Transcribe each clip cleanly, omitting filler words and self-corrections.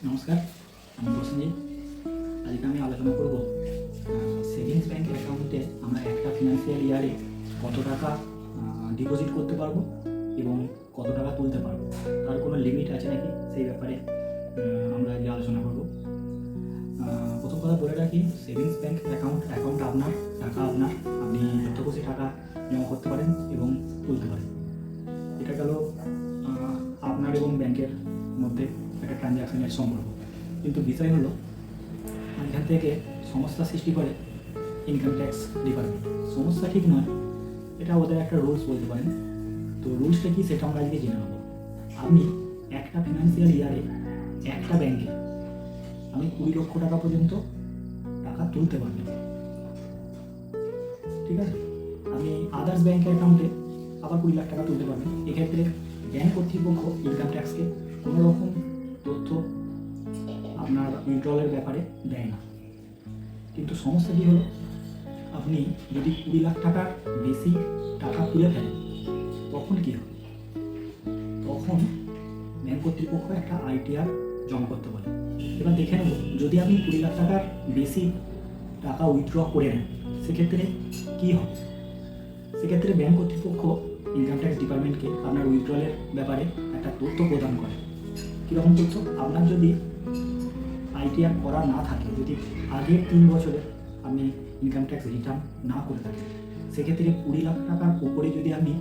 নমস্কার, আমি প্রসেনজিৎ। আজকে আমি আলোচনা করব সেভিংস ব্যাংক অ্যাকাউন্টে আমরা একটা ফিনান্সিয়াল ইয়ারে কত টাকা ডিপোজিট করতে পারবো এবং কত টাকা তুলতে পারবো, তার কোনো লিমিট আছে নাকি সেই ব্যাপারে আমরা আজকে আলোচনা করব। প্রথম কথা বলে রাখি, সেভিংস ব্যাংক অ্যাকাউন্ট আপনার টাকা আপনার, আপনি যত খুশি টাকা জমা করতে পারেন এবং তুলতে পারেন। এটা গেল আপনার এবং ব্যাংকের মধ্যে একটা ট্রানজ্যাকশনের সম্পর্ক। কিন্তু বিষয় হলো, এখান থেকে সমস্যা সৃষ্টি করে ইনকাম ট্যাক্স ডিপার্টমেন্ট। সমস্যা ঠিক নয়, এটা ওদের একটা রুলস বলতে পারেন। তো রুলসটা কি সেটা আমরা আজকে জেনে নেব। আপনি একটা ফিনান্সিয়াল ইয়ারে একটা ব্যাংকে আপনি 20 লক্ষ টাকা পর্যন্ত টাকা তুলতে পারবেন, ঠিক আছে। আপনি আদার্স ব্যাংক অ্যাকাউন্টে আবার 20 লাখ টাকা তুলতে পারবেন। এক্ষেত্রে ব্যাংক কর্তৃপক্ষ ইনকাম ট্যাক্সকে কোনো রকম তথ্য আপনার উইথড্রলের ব্যাপারে দেয় না। কিন্তু সমস্যা কী হলো, আপনি যদি 20 লাখ টাকার বেশি টাকা তুলে ফেলেন তখন কী হবে? তখন ব্যাংক কর্তৃপক্ষ একটা আইটিআর জমা করতে বলে। এবার দেখে নেব, যদি আপনি 20 লাখ টাকার বেশি টাকা উইথড্র করে নেন সেক্ষেত্রে কী হবে। সেক্ষেত্রে ব্যাংক কর্তৃপক্ষ ইনকাম ট্যাক্স ডিপার্টমেন্টকে আপনার উইথড্রলের ব্যাপারে একটা তথ্য প্রদান করে। কীরকম তথ্য? আপনার যদি আইটিআর করা না থাকে, যদি আগের 3 বছরে আপনি ইনকাম ট্যাক্স রিটার্ন না করে থাকেন, সেক্ষেত্রে 20 লাখ টাকার উপরে যদি আপনি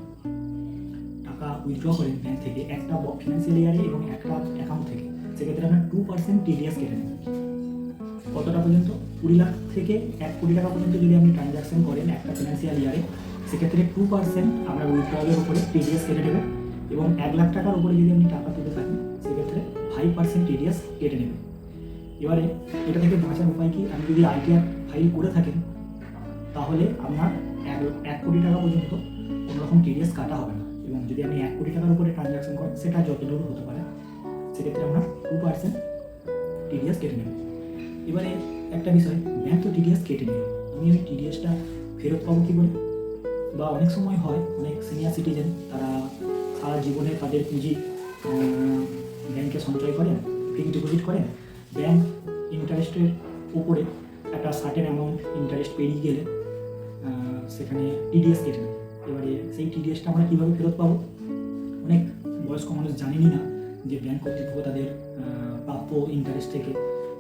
টাকা উইথড্র করেন ব্যাংক থেকে একটা ফিনান্সিয়াল ইয়ারে এবং একটা অ্যাকাউন্ট থেকে, সেক্ষেত্রে আপনার 2% টিডিএস কেটে নেবেন। কতটা পর্যন্ত? 20 লাখ থেকে 1 কোটি টাকা পর্যন্ত যদি আপনি ট্রানজ্যাকশন করেন একটা ফিনান্সিয়াল ইয়ারে, সেক্ষেত্রে 2% আপনার উইথড্রলের উপরে টিডিএস কেটে নেবে। এবং 1 লাখ টাকার উপরে যদি আপনি টাকা তুলে থাকেন সেক্ষেত্রে 5% টিডিএস কেটে নেবে। এবারে এটা থেকে বাঁচার উপায় কি? আপনি যদি আইটিআর ফাইল করে থাকেন তাহলে আপনার 1 কোটি টাকা পর্যন্ত কোনো রকম টিডিএস কাটা হবে না। এবং যদি আপনি 1 কোটি টাকার উপরে ট্রানজ্যাকশন করেন, সেটা যতদূর হতে পারে, সেক্ষেত্রে আমরা 2% টিডিএস কেটে নেব। এবারে একটা বিষয়, ব্যাংক তো টিডিএস কেটে নেবে, আমি ওই টিডিএসটা ফেরত পাবো কী করে? বা অনেক সময় হয়, অনেক সিনিয়র সিটিজেন তারা সারা জীবনে তাদের পুঁজি ব্যাংকে সঞ্চয় করেন, ফিক্সড ডিপোজিট করেন। ব্যাংক ইন্টারেস্টের উপরে একটা সার্টেন অ্যামাউন্ট ইন্টারেস্ট পেরিয়ে গেলে সেখানে টিডিএস কেটে নেয়। এবারে সেই টিডিএসটা আমরা কীভাবে ফেরত পাবো? অনেক বয়স্ক মানুষ জানেনই না যে ব্যাংক কর্তৃপক্ষ তাদের প্রাপ্য ইন্টারেস্ট থেকে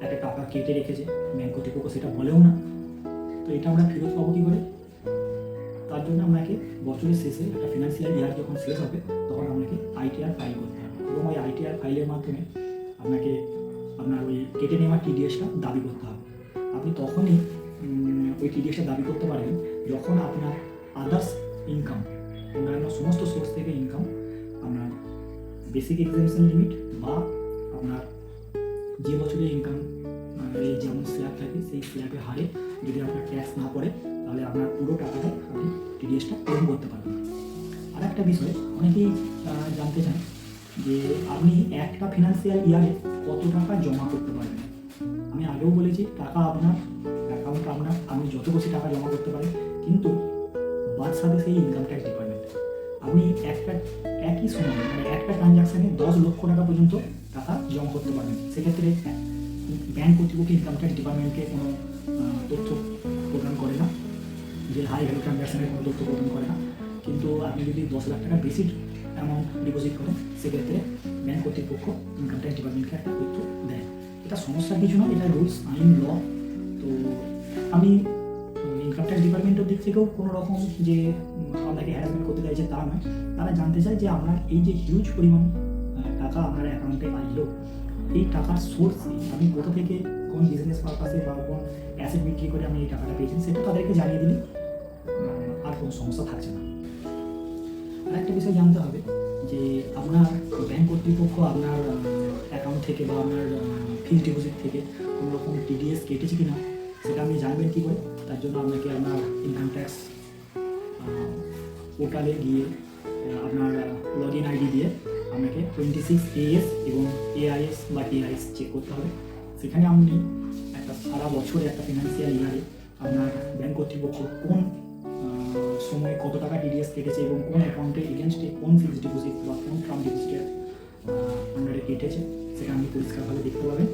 একটা টাকা কেটে রেখেছে, ব্যাংক কর্তৃপক্ষ সেটা বলেও না। তো এটা আমরা ফেরত পাবো কী করে? তার জন্য আপনাকে বছরের শেষে একটা ফিনান্সিয়াল ইয়ার যখন শেষ হবে তখন আপনাকে আইটিআর ফাইল করতে হবে, এবং ওই আইটিআর ফাইলের মাধ্যমে আপনাকে আপনার ওই কেটে নেওয়া টিডিএসটা দাবি করতে হবে। আপনি তখনই ওই টিডিএসটা দাবি করতে পারবেন যখন আপনার আদার্স ইনকাম, অন্যান্য সমস্ত সোর্স থেকে ইনকাম, আপনার বেসিক এক্সামিনেশন লিমিট বা আপনার যে বছরের ইনকাম এই যেমন স্ল্যাব থাকে সেই স্ল্যাবের হারে যদি আপনার ট্যাক্স না পড়ে, তাহলে আপনার পুরো টাকাটাই আপনি টিডিএসটা ক্লেম করতে পারবেন। আর একটা বিষয় অনেকেই জানতে চান যে আপনি একটা ফিনান্সিয়াল ইয়ারে কত টাকা জমা করতে পারবেন। আমি আগেও বলেছি, টাকা আপনার, অ্যাকাউন্ট আপনার, আপনি যত বেশি টাকা জমা করতে পারেন, কিন্তু বাদশাতে সেই ইনকাম ট্যাক্স ডিপার্টমেন্ট। আপনি একই সময় মানে একটা ট্রানজ্যাকশানে 10 লক্ষ টাকা পর্যন্ত টাকা জমা করতে পারবেন। সেক্ষেত্রে ব্যাংক কর্তৃপক্ষ ইনকাম ট্যাক্স ডিপার্টমেন্টকে কোনো তথ্য প্রদান করে না, যে হাই ভ্যালু ট্রানজ্যাকশানের কোনো তথ্য প্রদান করে না। কিন্তু আপনি যদি 10 লাখ টাকার বেশি অ্যামাউন্ট ডিপোজিট করেন, সেক্ষেত্রে ব্যাংক কর্তৃপক্ষ ইনকাম ট্যাক্স ডিপার্টমেন্টকে একটা তথ্য দেয়। এটা সমস্যার কিছু নয়, এটা রুলস, আইন, ল। তো আমি ইনকাম ট্যাক্স ডিপার্টমেন্টের দিক থেকেও কোনো রকম যে আপনাকে হ্যারাসমেন্ট করতে চাইছে তা নয়। তারা জানতে চায় যে আপনার এই যে হিউজ পরিমাণ টাকা আপনার অ্যাকাউন্টে আসলো, এই টাকার সোর্স আপনি কোথা থেকে, কোন বিজনেস পারপাসে বা কোন অ্যাসেট বিক্রি করে আপনি এই টাকাটা পেয়েছেন, সেটা তাদেরকে জানিয়ে দিলে আর কোনো সমস্যা থাকছে না। আর একটা বিষয় জানতে হবে যে আপনার ব্যাংক কর্তৃপক্ষ আপনার অ্যাকাউন্ট থেকে বা আপনার ফিক্সড ডিপোজিট থেকে কোনো রকম টিডিএস কেটেছে কি না সেটা আপনি জানবেন কী করে? তার জন্য আপনাকে আপনার ইনকাম ট্যাক্স পোর্টালে গিয়ে আপনার লগ ইন আইডি দিয়ে আপনাকে 26 AS এবং AIS বা AIS চেক করতে হবে। সেখানে আপনি একটা সারা বছরে একটা ফিনান্সিয়াল ইয়ারে আপনার ব্যাংক কর্তৃপক্ষ কোন সময়ে কত টাকা টিডিএস কেটেছে এবং কোন অ্যাকাউন্টের এগেনস্টে কোন ফিক্সড ডিপোজিট বা কোন টার্ম ডিপোজিটের আন্ডারে কেটেছে সেটা আপনি পরিষ্কারভাবে দেখতে পাবেন।